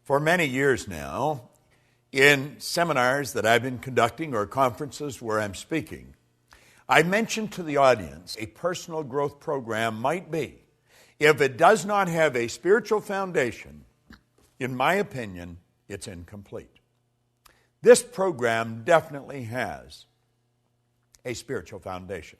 For many years now, in seminars that I've been conducting or conferences where I'm speaking, I mentioned to the audience a personal growth program might be, if it does not have a spiritual foundation, in my opinion, it's incomplete. This program definitely has a spiritual foundation.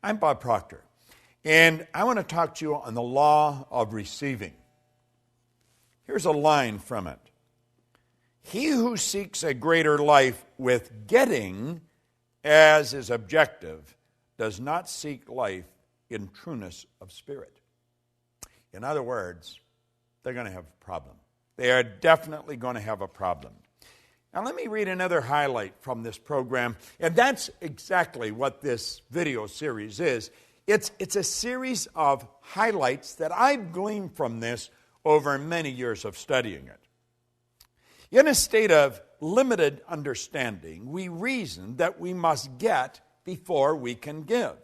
I'm Bob Proctor, and I want to talk to you on the law of receiving. Here's a line from it. He who seeks a greater life with getting as his objective does not seek life in trueness of spirit. In other words, they're going to have a problem. They are definitely going to have a problem. Now let me read another highlight from this program, and that's exactly what this video series is. It's a series of highlights that I've gleaned from this over many years of studying it. In a state of limited understanding, we reason that we must get before we can give.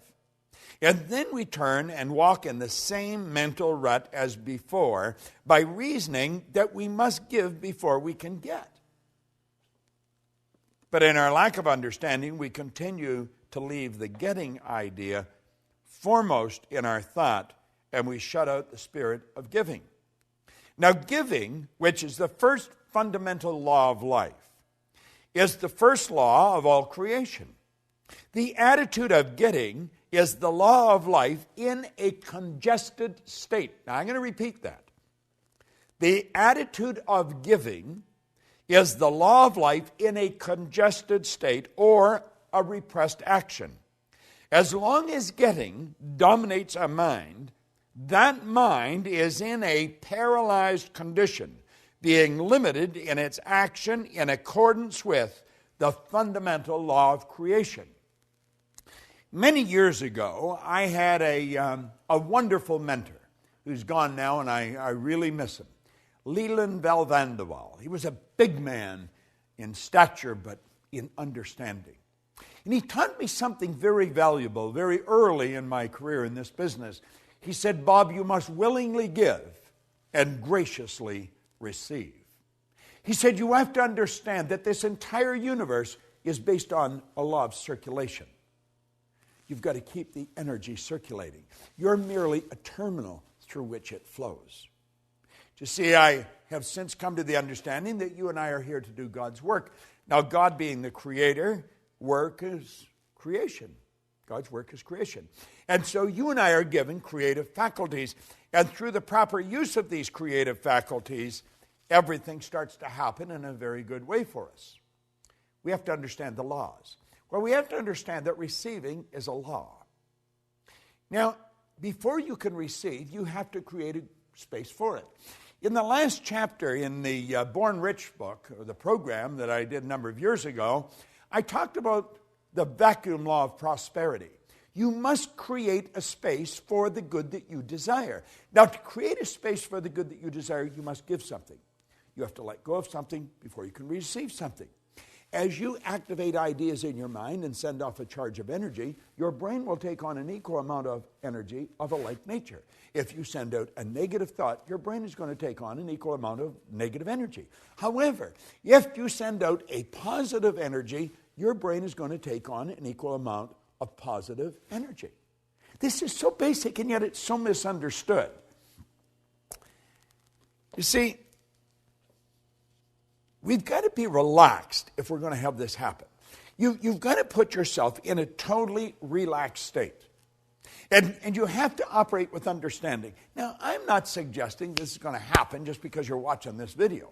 And then we turn and walk in the same mental rut as before by reasoning that we must give before we can get. But in our lack of understanding, we continue to leave the getting idea foremost in our thought, and we shut out the spirit of giving. Now, giving, which is the first fundamental law of life, is the first law of all creation. The attitude of getting is the law of life in a congested state. Now, I'm going to repeat that. The attitude of giving is the law of life in a congested state or a repressed action. As long as getting dominates a mind, that mind is in a paralyzed condition, being limited in its action in accordance with the fundamental law of creation. Many years ago, I had a wonderful mentor who's gone now, and I really miss him. Leland Valvandewaal. He was a big man in stature, but in understanding. And he taught me something very valuable very early in my career in this business. He said, Bob, you must willingly give and graciously receive. He said, you have to understand that this entire universe is based on a law of circulation. You've got to keep the energy circulating. You're merely a terminal through which it flows. You see, I have since come to the understanding that you and I are here to do God's work. Now, God being the creator, work is creation. God's work is creation. And so you and I are given creative faculties. And through the proper use of these creative faculties, everything starts to happen in a very good way for us. We have to understand the laws. Well, we have to understand that receiving is a law. Now, before you can receive, you have to create a space for it. In the last chapter in the Born Rich book, or the program that I did a number of years ago, I talked about the vacuum law of prosperity. You must create a space for the good that you desire. Now, to create a space for the good that you desire, you must give something. You have to let go of something before you can receive something. As you activate ideas in your mind and send off a charge of energy, your brain will take on an equal amount of energy of a like nature. If you send out a negative thought, your brain is going to take on an equal amount of negative energy. However, if you send out a positive energy, your brain is going to take on an equal amount of positive energy. This is so basic, and yet it's so misunderstood. You see, we've got to be relaxed if we're going to have this happen. You've got to put yourself in a totally relaxed state. And you have to operate with understanding. Now, I'm not suggesting this is going to happen just because you're watching this video.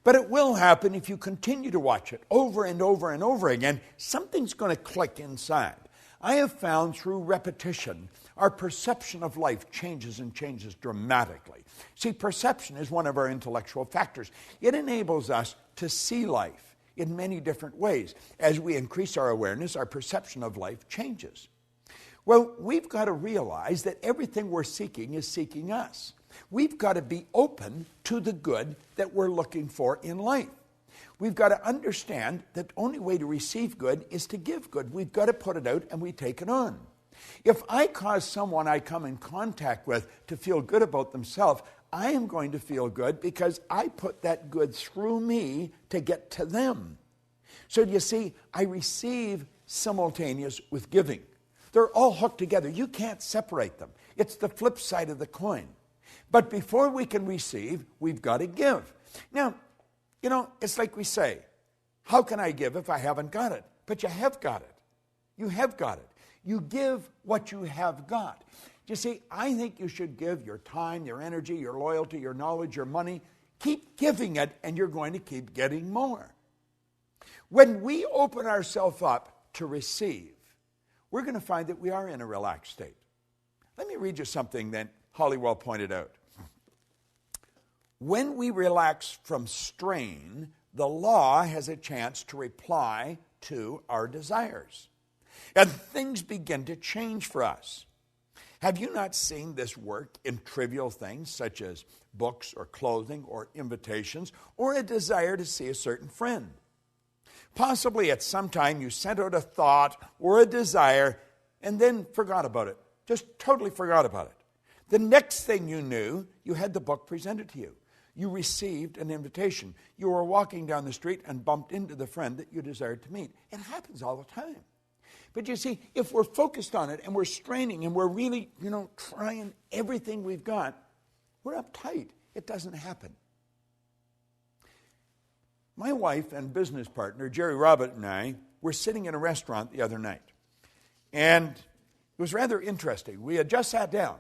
But it will happen if you continue to watch it over and over and over again. Something's going to click inside. I have found through repetition, our perception of life changes and changes dramatically. See, perception is one of our intellectual factors. It enables us to see life in many different ways. As we increase our awareness, our perception of life changes. Well, we've got to realize that everything we're seeking is seeking us. We've got to be open to the good that we're looking for in life. We've got to understand that the only way to receive good is to give good. We've got to put it out and we take it on. If I cause someone I come in contact with to feel good about themselves, I am going to feel good because I put that good through me to get to them. So you see, I receive simultaneous with giving. They're all hooked together. You can't separate them. It's the flip side of the coin. But before we can receive, we've got to give. Now, it's like we say, how can I give if I haven't got it? But you have got it. You have got it. You give what you have got. You see, I think you should give your time, your energy, your loyalty, your knowledge, your money. Keep giving it, and you're going to keep getting more. When we open ourselves up to receive, we're going to find that we are in a relaxed state. Let me read you something that Hollywell pointed out. When we relax from strain, the law has a chance to reply to our desires. And things begin to change for us. Have you not seen this work in trivial things such as books or clothing or invitations or a desire to see a certain friend? Possibly at some time you sent out a thought or a desire and then forgot about it. Just totally forgot about it. The next thing you knew, you had the book presented to you. You received an invitation. You were walking down the street and bumped into the friend that you desired to meet. It happens all the time. But you see, if we're focused on it and we're straining and we're really, trying everything we've got, we're uptight. It doesn't happen. My wife and business partner, Jerry Robert, and I were sitting in a restaurant the other night. And it was rather interesting. We had just sat down.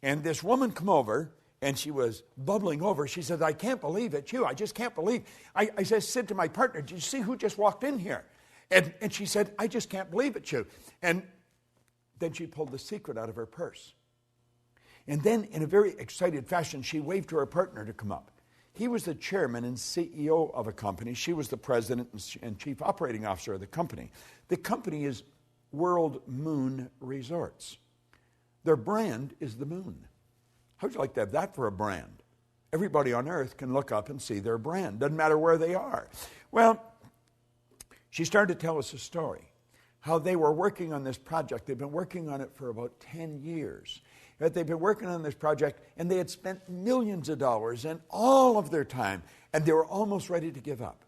And this woman came over, and she was bubbling over. She said, I can't believe it's you. I just can't believe. I just said to my partner, did you see who just walked in here? And she said, I just can't believe it's you. And then she pulled the secret out of her purse. And then, in a very excited fashion, she waved to her partner to come up. He was the chairman and CEO of a company. She was the president and chief operating officer of the company. The company is World Moon Resorts. Their brand is the moon. How'd you like to have that for a brand? Everybody on earth can look up and see their brand. Doesn't matter where they are. Well, she started to tell us a story, how they were working on this project. They've been working on it for about 10 years. That they've been working on this project, and they had spent millions of dollars and all of their time, and they were almost ready to give up.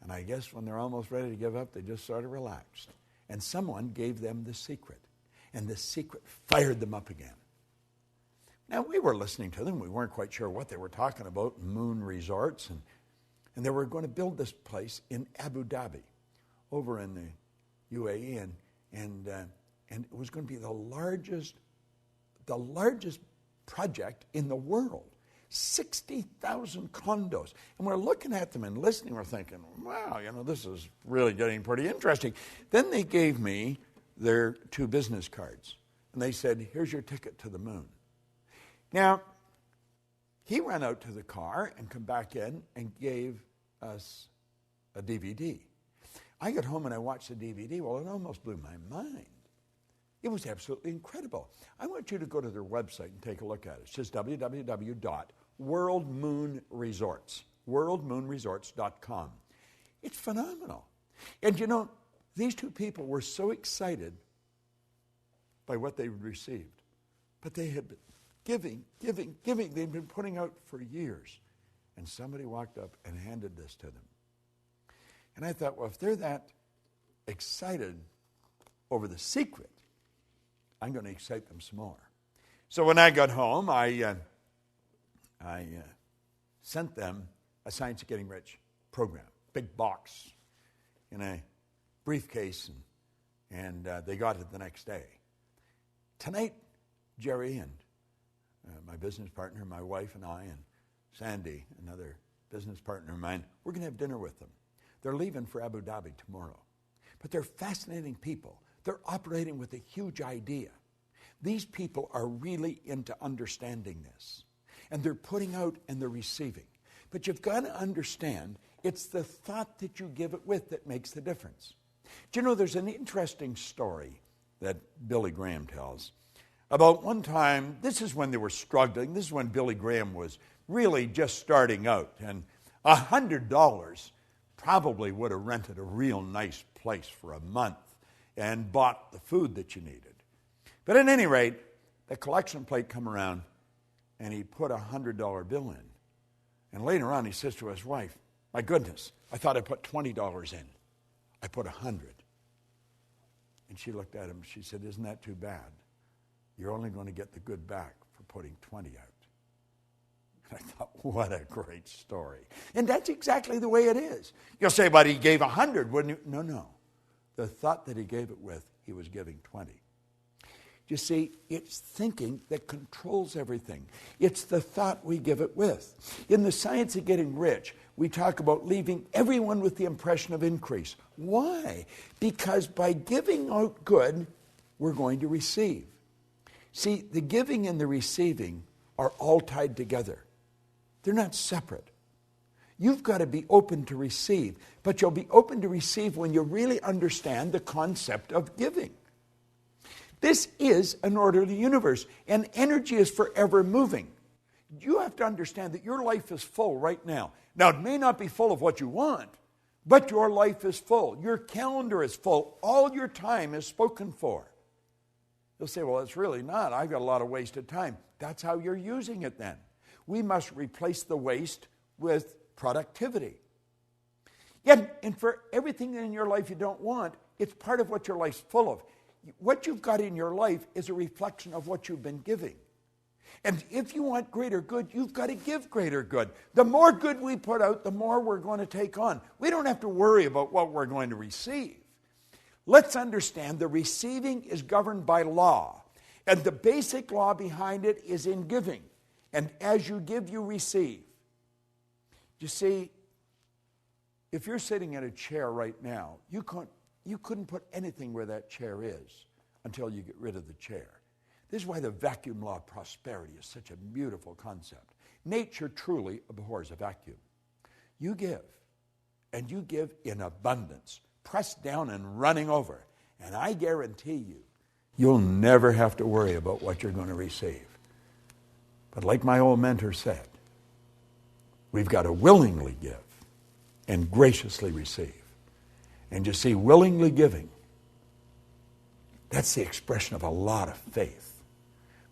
And I guess when they're almost ready to give up, they just sort of relaxed. And someone gave them the secret, and the secret fired them up again. Now, we were listening to them. We weren't quite sure what they were talking about, moon resorts, and they were going to build this place in Abu Dhabi, over in the UAE, and it was going to be the largest project in the world. 60,000 condos. And we're looking at them and listening. We're thinking, wow, this is really getting pretty interesting. Then they gave me their 2 business cards. And they said, here's your ticket to the moon. Now, he ran out to the car and come back in and gave us a DVD. I got home and I watched the DVD. Well, it almost blew my mind. It was absolutely incredible. I want you to go to their website and take a look at it. It's just worldmoonresorts.com. It's phenomenal. And these 2 people were so excited by what they received. But they had been giving. They'd been putting out for years. And somebody walked up and handed this to them. And I thought, well, if they're that excited over the secret, I'm going to excite them some more. So when I got home, I sent them a Science of Getting Rich program, big box in a briefcase, and they got it the next day. Tonight, Jerry and my business partner, my wife and I, and Sandy, another business partner of mine, we're going to have dinner with them. They're leaving for Abu Dhabi tomorrow. But they're fascinating people. They're operating with a huge idea. These people are really into understanding this. And they're putting out and they're receiving. But you've got to understand, it's the thought that you give it with that makes the difference. Do you know, there's an interesting story that Billy Graham tells about one time. This is when they were struggling. This is when Billy Graham was really just starting out. And $100 probably would have rented a real nice place for a month and bought the food that you needed. But at any rate, the collection plate come around, and he put a $100 bill in. And later on, he says to his wife, my goodness, I thought I put $20 in. I put 100. And she looked at him, she said, isn't that too bad? You're only going to get the good back for putting 20 out. And I thought, what a great story. And that's exactly the way it is. You'll say, but he gave 100, wouldn't you? No, no. The thought that he gave it with, he was giving 20. You see, it's thinking that controls everything. It's the thought we give it with. In the science of getting rich, we talk about leaving everyone with the impression of increase. Why? Because by giving out good, we're going to receive. See, the giving and the receiving are all tied together. They're not separate. You've got to be open to receive, but you'll be open to receive when you really understand the concept of giving. This is an orderly universe, and energy is forever moving. You have to understand that your life is full right now. Now, it may not be full of what you want, but your life is full. Your calendar is full. All your time is spoken for. You'll say, well, it's really not. I've got a lot of wasted time. That's how you're using it then. We must replace the waste with productivity. Yet, and for everything in your life you don't want, it's part of what your life's full of. What you've got in your life is a reflection of what you've been giving. And if you want greater good, you've got to give greater good. The more good we put out, the more we're going to take on. We don't have to worry about what we're going to receive. Let's understand the receiving is governed by law. And the basic law behind it is in giving. And as you give, you receive. You see, if you're sitting in a chair right now, you couldn't put anything where that chair is until you get rid of the chair. This is why the vacuum law of prosperity is such a beautiful concept. Nature truly abhors a vacuum. You give, and you give in abundance, pressed down and running over. And I guarantee you, you'll never have to worry about what you're going to receive. But like my old mentor said, we've got to willingly give and graciously receive. And you see, willingly giving, that's the expression of a lot of faith.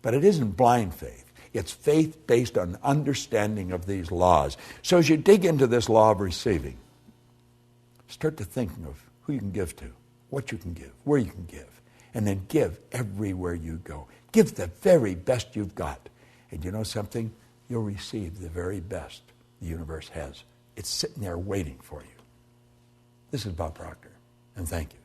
But it isn't blind faith. It's faith based on understanding of these laws. So as you dig into this law of receiving, start to thinking of who you can give to, what you can give, where you can give, and then give everywhere you go. Give the very best you've got. And you know something? You'll receive the very best the universe has. It's sitting there waiting for you. This is Bob Proctor, and thank you.